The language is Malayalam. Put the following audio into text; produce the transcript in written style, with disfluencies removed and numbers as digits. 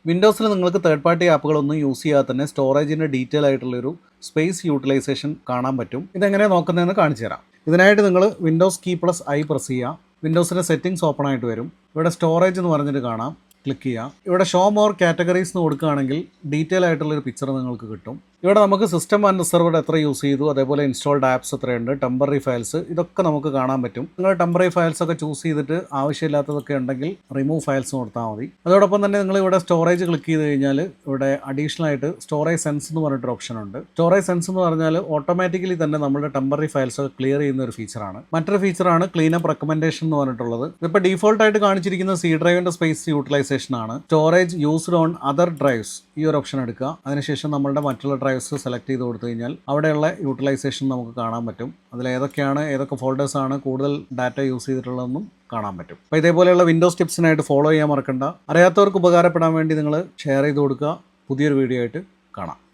വിൻഡോസിൽ നിങ്ങൾക്ക് തേർഡ് പാർട്ടി ആപ്പുകളൊന്നും യൂസ് ചെയ്യാതെ തന്നെ സ്റ്റോറേജിൻ്റെ ഡീറ്റെയിൽ ആയിട്ടുള്ളൊരു സ്പേസ് യൂട്ടിലൈസേഷൻ കാണാൻ പറ്റും. ഇതെങ്ങനെയാണ് നോക്കുന്നതെന്ന് കാണിച്ചു തരാം. ഇതിനായിട്ട് നിങ്ങൾ Windows key plus I press ചെയ്യുക. വിൻഡോസിൻ്റെ സെറ്റിംഗ്സ് ഓപ്പൺ ആയിട്ട് വരും. ഇവിടെ സ്റ്റോറേജ് എന്ന് പറഞ്ഞിട്ട് കാണാം, ക്ലിക്ക് ചെയ്യുക. ഇവിടെ ഷോ മോർ കാറ്റഗറീസ് എന്ന് കൊടുക്കുകയാണെങ്കിൽ ഡീറ്റെയിൽ ആയിട്ടുള്ളൊരു പിക്ചർ നിങ്ങൾക്ക് കിട്ടും. ഇവിടെ നമുക്ക് സിസ്റ്റം ആൻഡ് റിസർവ്ഡ് എത്ര യൂസ് ചെയ്തു, അതേപോലെ ഇൻസ്റ്റാൾഡ് ആപ്സ് എത്രയുണ്ട്, ടെമ്പററി ഫയൽസ്, ഇതൊക്കെ നമുക്ക് കാണാൻ പറ്റും. നിങ്ങൾ ടെമ്പററി ഫയൽസ് ഒക്കെ ചൂസ് ചെയ്തിട്ട് ആവശ്യമില്ലാത്തതൊക്കെ ഉണ്ടെങ്കിൽ റിമൂവ് ഫയൽസ് കൊടുത്താൽ മതി. അതോടൊപ്പം തന്നെ നിങ്ങൾ ഇവിടെ സ്റ്റോറേജ് ക്ലിക്ക് ചെയ്ത് കഴിഞ്ഞാൽ ഇവിടെ അഡീഷണൽ ആയിട്ട് സ്റ്റോറേജ് സെൻസ് എന്ന് പറഞ്ഞിട്ടൊരു ഓപ്ഷൻ ഉണ്ട്. സ്റ്റോറേജ് സെൻസ് എന്ന് പറഞ്ഞാൽ ഓട്ടോമാറ്റിക്കലി തന്നെ നമ്മുടെ ടെമ്പററി ഫയൽസ് ഒക്കെ ക്ലിയർ ചെയ്യുന്ന ഒരു ഫീച്ചറാണ്. മറ്റൊരു ഫീച്ചറാണ് ക്ലീനപ്പ് റെക്കമെൻഡേഷൻ എന്ന് പറഞ്ഞിട്ടുള്ളത്. ഇതിപ്പോൾ ഡീഫോൾട്ട് ആയിട്ട് കാണിച്ചിരിക്കുന്ന സി ഡ്രൈവിൻ്റെ സ്പേസ് യൂട്ടിലൈസേഷൻ ആണ്. Storage used on other drives, ഈ ഒരു ഓപ്ഷൻ എടുക്കുക. അതിനുശേഷം നമ്മളുടെ മറ്റുള്ള ഡ്രൈവ്സ് സെലക്ട് ചെയ്ത് കൊടുത്തു കഴിഞ്ഞാൽ അവിടെയുള്ള യൂട്ടിലൈസേഷൻ നമുക്ക് കാണാൻ പറ്റും. അതിൽ ഏതൊക്കെ ഫോൾഡേഴ്സാണ് കൂടുതൽ ഡാറ്റ യൂസ് ചെയ്തിട്ടുള്ളതെന്നും കാണാൻ പറ്റും. അപ്പോൾ ഇതേപോലെയുള്ള വിൻഡോസ് ടിപ്സിനായിട്ട് ഫോളോ ചെയ്യാൻ മറക്കണ്ട. അറിയാത്തവർക്ക് ഉപകാരപ്പെടാൻ വേണ്ടി നിങ്ങൾ ഷെയർ ചെയ്ത് കൊടുക്കുക. പുതിയൊരു വീഡിയോ ആയിട്ട് കാണാം.